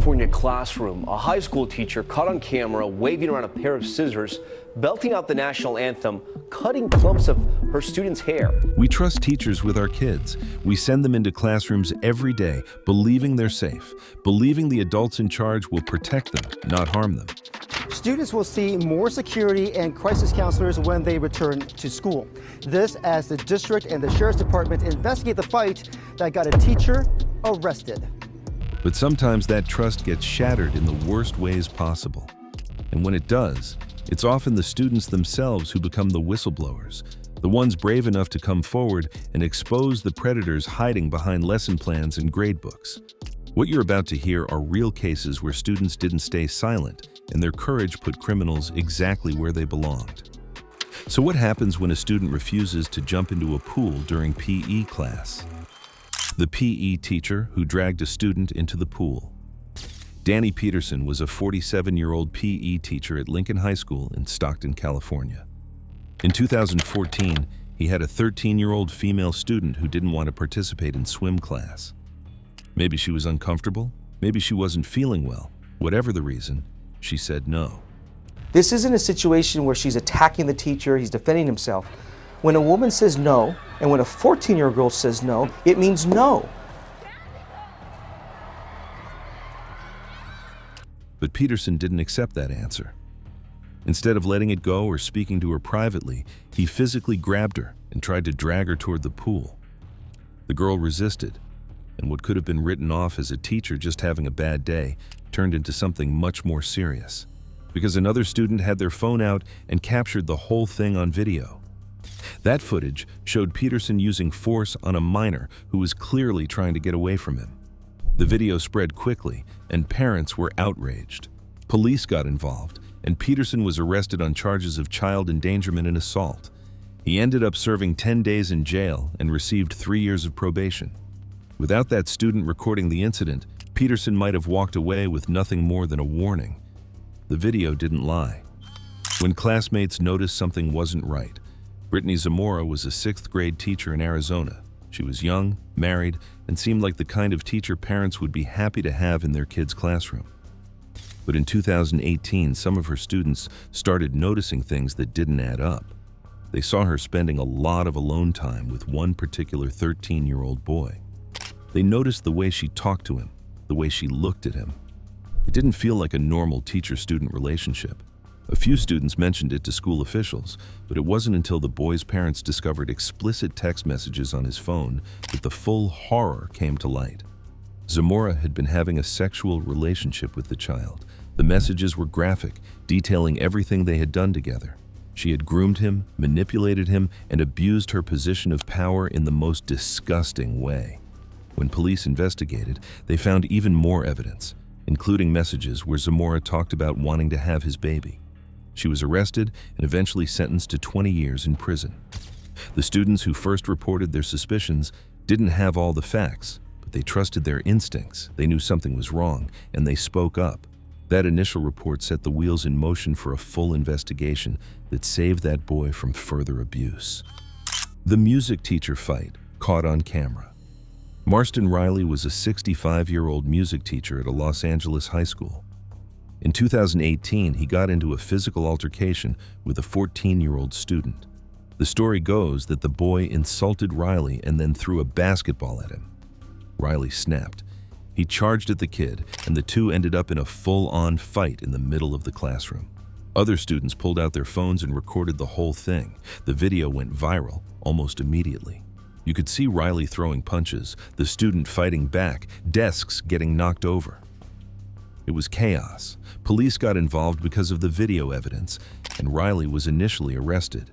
California classroom, a high school teacher caught on camera waving around a pair of scissors, belting out the national anthem, cutting clumps of her students' hair. We trust teachers with our kids. We send them into classrooms every day, believing they're safe, believing the adults in charge will protect them, not harm them. Students will see more security and crisis counselors when they return to school. This as the district and the sheriff's department investigate the fight that got a teacher arrested. But sometimes that trust gets shattered in the worst ways possible. And when it does, it's often the students themselves who become the whistleblowers, the ones brave enough to come forward and expose the predators hiding behind lesson plans and gradebooks. What you're about to hear are real cases where students didn't stay silent, and their courage put criminals exactly where they belonged. So what happens when a student refuses to jump into a pool during PE class? The PE teacher who dragged a student into the pool. Danny Peterson was a 47-year-old PE teacher at Lincoln High School in Stockton, California. In 2014, he had a 13-year-old female student who didn't want to participate in swim class. Maybe she was uncomfortable, maybe she wasn't feeling well. Whatever the reason, she said no. This isn't a situation where she's attacking the teacher, he's defending himself. When a woman says no, and when a 14-year-old girl says no, it means no. But Peterson didn't accept that answer. Instead of letting it go or speaking to her privately, he physically grabbed her and tried to drag her toward the pool. The girl resisted, and what could have been written off as a teacher just having a bad day turned into something much more serious, because another student had their phone out and captured the whole thing on video. That footage showed Peterson using force on a minor who was clearly trying to get away from him. The video spread quickly, and parents were outraged. Police got involved, and Peterson was arrested on charges of child endangerment and assault. He ended up serving 10 days in jail and received 3 years of probation. Without that student recording the incident, Peterson might have walked away with nothing more than a warning. The video didn't lie. When classmates noticed something wasn't right, Brittany Zamora was a 6th grade teacher in Arizona. She was young, married, and seemed like the kind of teacher parents would be happy to have in their kids' classroom. But in 2018, some of her students started noticing things that didn't add up. They saw her spending a lot of alone time with one particular 13-year-old boy. They noticed the way she talked to him, the way she looked at him. It didn't feel like a normal teacher-student relationship. A few students mentioned it to school officials, but it wasn't until the boy's parents discovered explicit text messages on his phone that the full horror came to light. Zamora had been having a sexual relationship with the child. The messages were graphic, detailing everything they had done together. She had groomed him, manipulated him, and abused her position of power in the most disgusting way. When police investigated, they found even more evidence, including messages where Zamora talked about wanting to have his baby. She was arrested and eventually sentenced to 20 years in prison. The students who first reported their suspicions didn't have all the facts, but they trusted their instincts. They knew something was wrong, and they spoke up. That initial report set the wheels in motion for a full investigation that saved that boy from further abuse. The music teacher fight caught on camera. Marston Riley was a 65-year-old music teacher at a Los Angeles high school. In 2018, he got into a physical altercation with a 14-year-old student. The story goes that the boy insulted Riley and then threw a basketball at him. Riley snapped. He charged at the kid, and the two ended up in a full-on fight in the middle of the classroom. Other students pulled out their phones and recorded the whole thing. The video went viral almost immediately. You could see Riley throwing punches, the student fighting back, desks getting knocked over. It was chaos. Police got involved because of the video evidence, and Riley was initially arrested.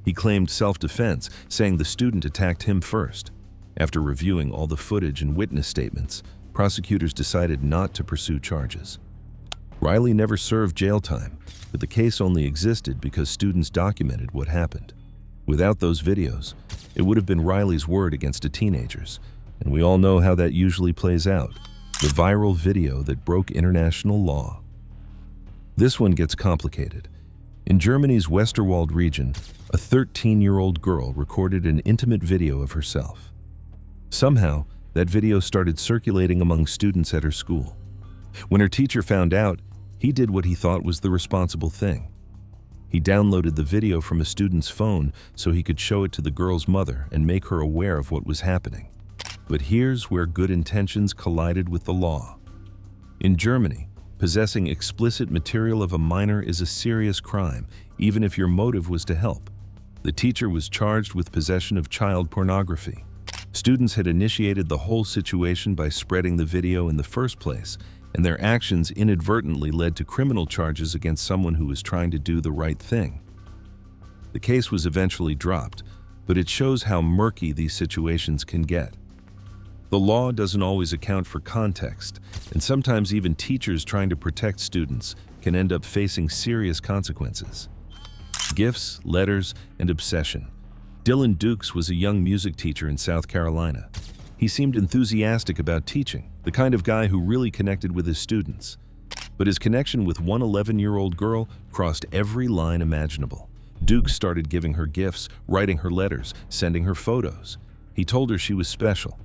He claimed self-defense, saying the student attacked him first. After reviewing all the footage and witness statements, prosecutors decided not to pursue charges. Riley never served jail time, but the case only existed because students documented what happened. Without those videos, it would have been Riley's word against a teenager's, and we all know how that usually plays out. The viral video that broke international law. This one gets complicated. In Germany's Westerwald region, a 13-year-old girl recorded an intimate video of herself. Somehow, that video started circulating among students at her school. When her teacher found out, he did what he thought was the responsible thing. He downloaded the video from a student's phone so he could show it to the girl's mother and make her aware of what was happening. But here's where good intentions collided with the law. In Germany, possessing explicit material of a minor is a serious crime, even if your motive was to help. The teacher was charged with possession of child pornography. Students had initiated the whole situation by spreading the video in the first place, and their actions inadvertently led to criminal charges against someone who was trying to do the right thing. The case was eventually dropped, but it shows how murky these situations can get. The law doesn't always account for context, and sometimes even teachers trying to protect students can end up facing serious consequences. Gifts, letters, and obsession. Dylan Dukes was a young music teacher in South Carolina. He seemed enthusiastic about teaching, the kind of guy who really connected with his students. But his connection with one 11-year-old girl crossed every line imaginable. Dukes started giving her gifts, writing her letters, sending her photos. He told her she was special.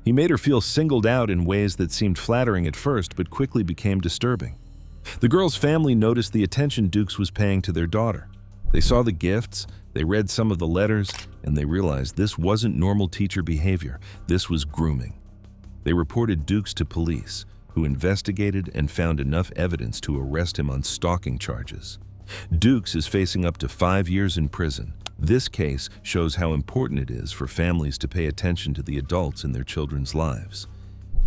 He made her feel singled out in ways that seemed flattering at first but quickly became disturbing. The girl's family noticed the attention Dukes was paying to their daughter. They saw the gifts, they read some of the letters, and they realized this wasn't normal teacher behavior. This was grooming. They reported Dukes to police, who investigated and found enough evidence to arrest him on stalking charges. Dukes is facing up to 5 years in prison. This case shows how important it is for families to pay attention to the adults in their children's lives.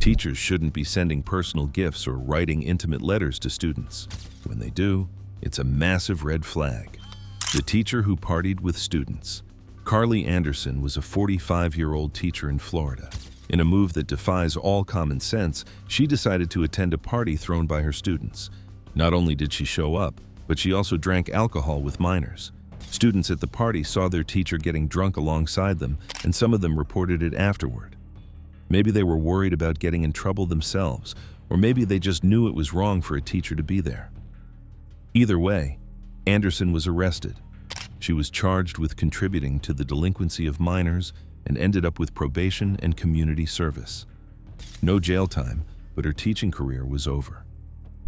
Teachers shouldn't be sending personal gifts or writing intimate letters to students. When they do, it's a massive red flag. The teacher who partied with students. Carly Anderson was a 45-year-old teacher in Florida. In a move that defies all common sense, she decided to attend a party thrown by her students. Not only did she show up, but she also drank alcohol with minors. Students at the party saw their teacher getting drunk alongside them, and some of them reported it afterward. Maybe they were worried about getting in trouble themselves, or maybe they just knew it was wrong for a teacher to be there. Either way, Anderson was arrested. She was charged with contributing to the delinquency of minors and ended up with probation and community service. No jail time, but her teaching career was over.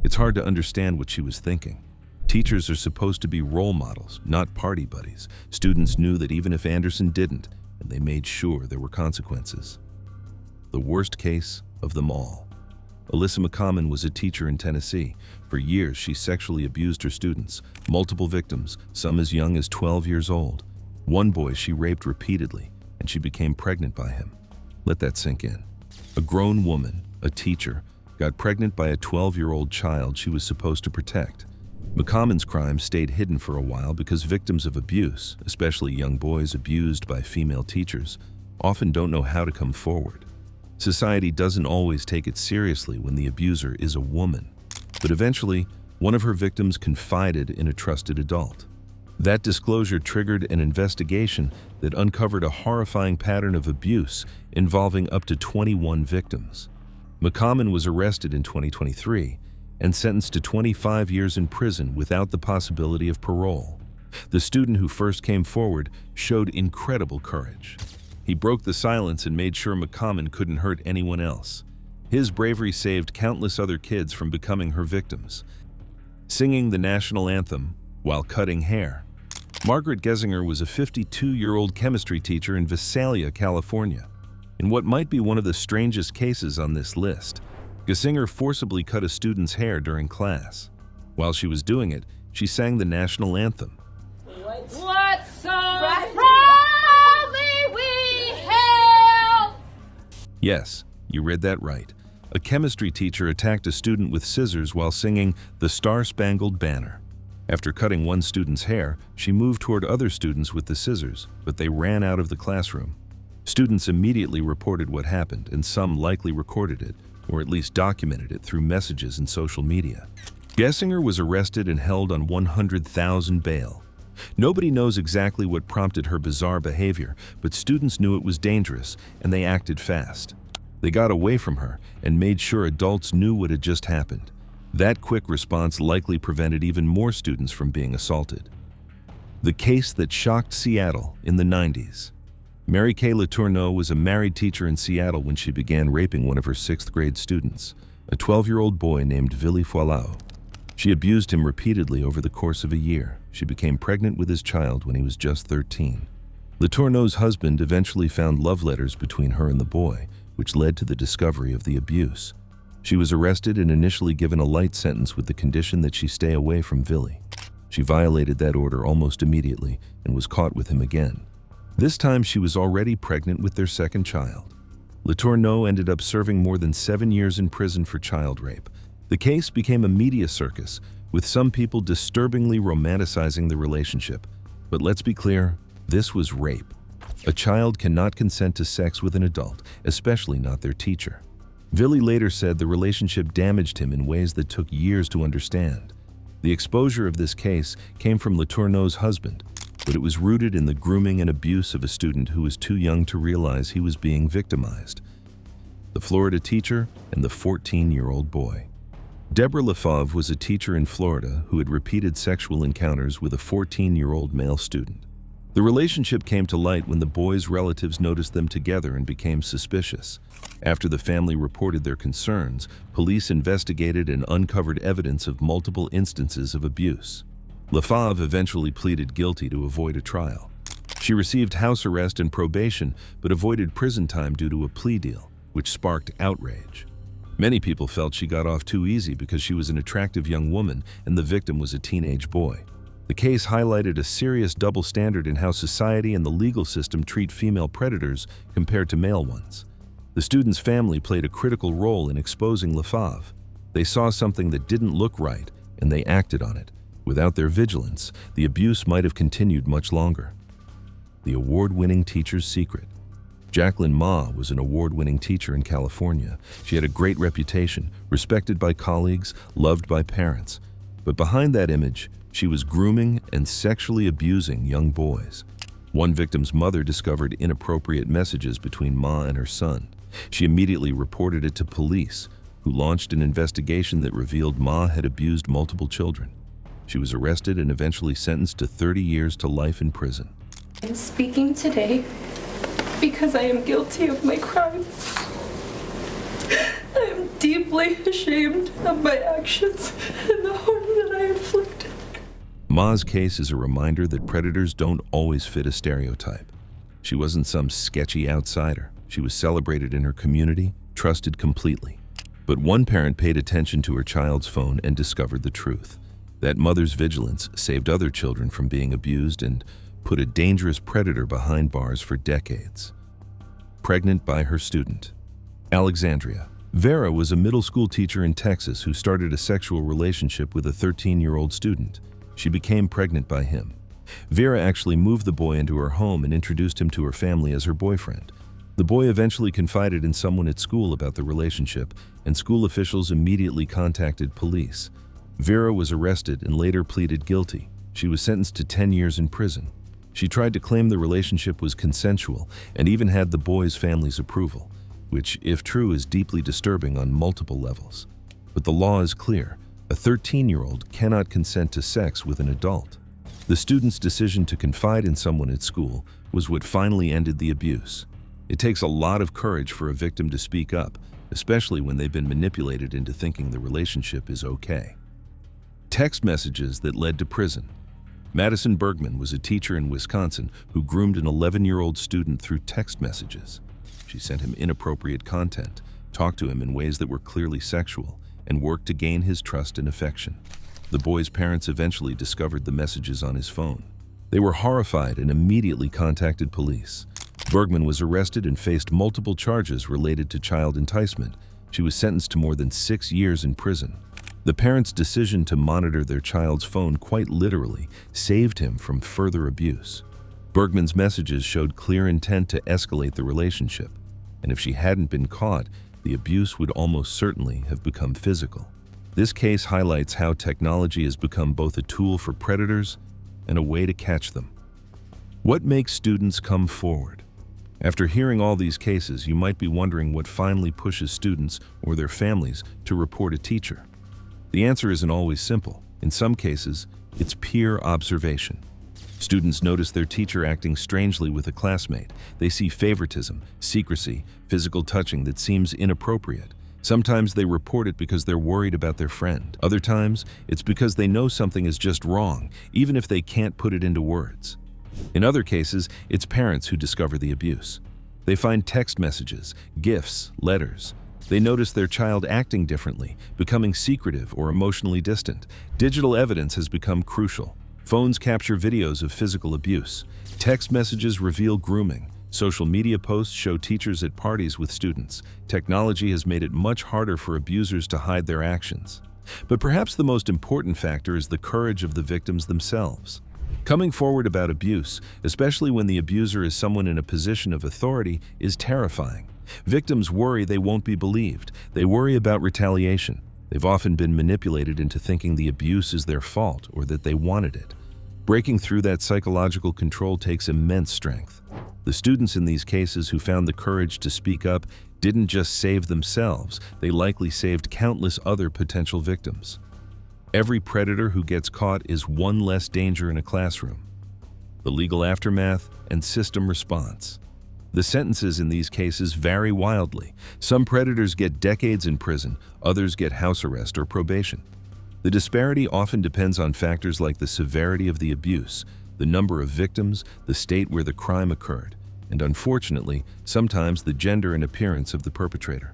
It's hard to understand what she was thinking. Teachers are supposed to be role models, not party buddies. Students knew that even if Anderson didn't, and they made sure there were consequences. The worst case of them all. Alyssa McCommon was a teacher in Tennessee. For years, she sexually abused her students, multiple victims, some as young as 12 years old. One boy she raped repeatedly, and she became pregnant by him. Let that sink in. A grown woman, a teacher, got pregnant by a 12-year-old child she was supposed to protect. McCommon's crime stayed hidden for a while because victims of abuse, especially young boys abused by female teachers, often don't know how to come forward. Society doesn't always take it seriously when the abuser is a woman. But eventually, one of her victims confided in a trusted adult. That disclosure triggered an investigation that uncovered a horrifying pattern of abuse involving up to 21 victims. McCommon was arrested in 2023 and sentenced to 25 years in prison without the possibility of parole. The student who first came forward showed incredible courage. He broke the silence and made sure McCommon couldn't hurt anyone else. His bravery saved countless other kids from becoming her victims. Singing the national anthem while cutting hair. Margaret Gessinger was a 52-year-old chemistry teacher in Visalia, California. In what might be one of the strangest cases on this list, Gessinger forcibly cut a student's hair during class. While she was doing it, she sang the national anthem. What so proudly we hail! Yes, you read that right. A chemistry teacher attacked a student with scissors while singing the Star-Spangled Banner. After cutting one student's hair, she moved toward other students with the scissors, but they ran out of the classroom. Students immediately reported what happened, and some likely recorded it, or at least documented it through messages and social media. Gessinger was arrested and held on $100,000 bail. Nobody knows exactly what prompted her bizarre behavior, but students knew it was dangerous, and they acted fast. They got away from her and made sure adults knew what had just happened. That quick response likely prevented even more students from being assaulted. The case that shocked Seattle in the 90s. Mary Kay Letourneau was a married teacher in Seattle when she began raping one of her 6th grade students. a 12-year-old boy named Vili Foilau. She abused him repeatedly over the course of a year. She became pregnant with his child when he was just 13. Letourneau's husband eventually found love letters between her and the boy, which led to the discovery of the abuse. She was arrested and initially given a light sentence with the condition that she stay away from Vili. She violated that order almost immediately and was caught with him again. This time she was already pregnant with their second child. Letourneau ended up serving more than 7 years in prison for child rape. The case became a media circus, with some people disturbingly romanticizing the relationship. But let's be clear, this was rape. A child cannot consent to sex with an adult, especially not their teacher. Vili later said the relationship damaged him in ways that took years to understand. The exposure of this case came from Letourneau's husband, but it was rooted in the grooming and abuse of a student who was too young to realize he was being victimized. The Florida teacher and the 14-year-old boy. Deborah Lefauve was a teacher in Florida who had repeated sexual encounters with a 14-year-old male student. The relationship came to light when the boys' relatives noticed them together and became suspicious. After the family reported their concerns, police investigated and uncovered evidence of multiple instances of abuse. Lefauve eventually pleaded guilty to avoid a trial. She received house arrest and probation, but avoided prison time due to a plea deal, which sparked outrage. Many people felt she got off too easy because she was an attractive young woman and the victim was a teenage boy. The case highlighted a serious double standard in how society and the legal system treat female predators compared to male ones. The student's family played a critical role in exposing Lefauve. They saw something that didn't look right, and they acted on it. Without their vigilance, the abuse might have continued much longer. The award-winning teacher's secret. Jacqueline Ma was an award-winning teacher in California. She had a great reputation, respected by colleagues, loved by parents. But behind that image, she was grooming and sexually abusing young boys. One victim's mother discovered inappropriate messages between Ma and her son. She immediately reported it to police, who launched an investigation that revealed Ma had abused multiple children. She was arrested and eventually sentenced to 30 years to life in prison. I'm speaking today because I am guilty of my crimes. I am deeply ashamed of my actions and the harm that I inflicted. Ma's case is a reminder that predators don't always fit a stereotype. She wasn't some sketchy outsider. She was celebrated in her community, trusted completely. But one parent paid attention to her child's phone and discovered the truth. That mother's vigilance saved other children from being abused and put a dangerous predator behind bars for decades. Pregnant by her student. Alexandria. Vera was a middle school teacher in Texas who started a sexual relationship with a 13-year-old student. She became pregnant by him. Vera actually moved the boy into her home and introduced him to her family as her boyfriend. The boy eventually confided in someone at school about the relationship, and school officials immediately contacted police. Vera was arrested and later pleaded guilty. She was sentenced to 10 years in prison. She tried to claim the relationship was consensual and even had the boy's family's approval, which, if true, is deeply disturbing on multiple levels. But the law is clear. A 13-year-old cannot consent to sex with an adult. The student's decision to confide in someone at school was what finally ended the abuse. It takes a lot of courage for a victim to speak up, especially when they've been manipulated into thinking the relationship is okay. Text messages that led to prison. Madison Bergman was a teacher in Wisconsin who groomed an 11-year-old student through text messages. She sent him inappropriate content, talked to him in ways that were clearly sexual, and worked to gain his trust and affection. The boy's parents eventually discovered the messages on his phone. They were horrified and immediately contacted police. Bergman was arrested and faced multiple charges related to child enticement. She was sentenced to more than 6 years in prison. The parents' decision to monitor their child's phone quite literally saved him from further abuse. Bergman's messages showed clear intent to escalate the relationship, and if she hadn't been caught, the abuse would almost certainly have become physical. This case highlights how technology has become both a tool for predators and a way to catch them. What makes students come forward? After hearing all these cases, you might be wondering what finally pushes students or their families to report a teacher. The answer isn't always simple. In some cases, it's peer observation. Students notice their teacher acting strangely with a classmate. They see favoritism, secrecy, physical touching that seems inappropriate. Sometimes they report it because they're worried about their friend. Other times, it's because they know something is just wrong, even if they can't put it into words. In other cases, it's parents who discover the abuse. They find text messages, gifts, letters. They notice their child acting differently, becoming secretive or emotionally distant. Digital evidence has become crucial. Phones capture videos of physical abuse. Text messages reveal grooming. Social media posts show teachers at parties with students. Technology has made it much harder for abusers to hide their actions. But perhaps the most important factor is the courage of the victims themselves. Coming forward about abuse, especially when the abuser is someone in a position of authority, is terrifying. Victims worry they won't be believed. They worry about retaliation. They've often been manipulated into thinking the abuse is their fault or that they wanted it. Breaking through that psychological control takes immense strength. The students in these cases who found the courage to speak up didn't just save themselves, they likely saved countless other potential victims. Every predator who gets caught is one less danger in a classroom. The legal aftermath and system response. The sentences in these cases vary wildly. Some predators get decades in prison, others get house arrest or probation. The disparity often depends on factors like the severity of the abuse, the number of victims, the state where the crime occurred, and unfortunately, sometimes the gender and appearance of the perpetrator.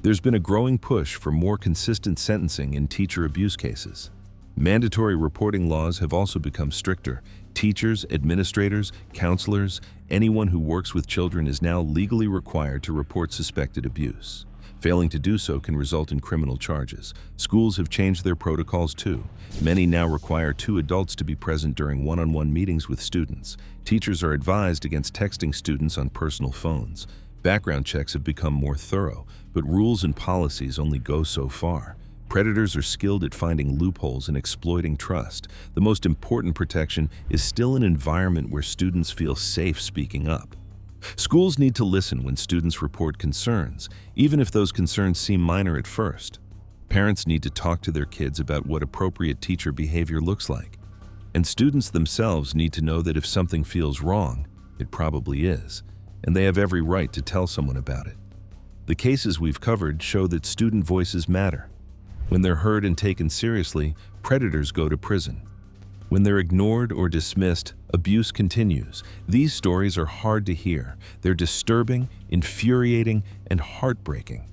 There's been a growing push for more consistent sentencing in teacher abuse cases. Mandatory reporting laws have also become stricter. Teachers, administrators, counselors, anyone who works with children is now legally required to report suspected abuse. Failing to do so can result in criminal charges. Schools have changed their protocols too. Many now require 2 adults to be present during one-on-one meetings with students. Teachers are advised against texting students on personal phones. Background checks have become more thorough, but rules and policies only go so far. Predators are skilled at finding loopholes and exploiting trust. The most important protection is still an environment where students feel safe speaking up. Schools need to listen when students report concerns, even if those concerns seem minor at first. Parents need to talk to their kids about what appropriate teacher behavior looks like. And students themselves need to know that if something feels wrong, it probably is, and they have every right to tell someone about it. The cases we've covered show that student voices matter. When they're heard and taken seriously, predators go to prison. When they're ignored or dismissed, abuse continues. These stories are hard to hear. They're disturbing, infuriating, and heartbreaking.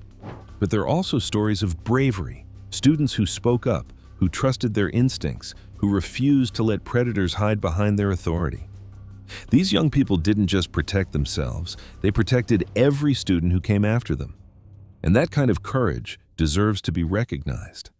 But they're also stories of bravery, students who spoke up, who trusted their instincts, who refused to let predators hide behind their authority. These young people didn't just protect themselves, they protected every student who came after them. And that kind of courage deserves to be recognized.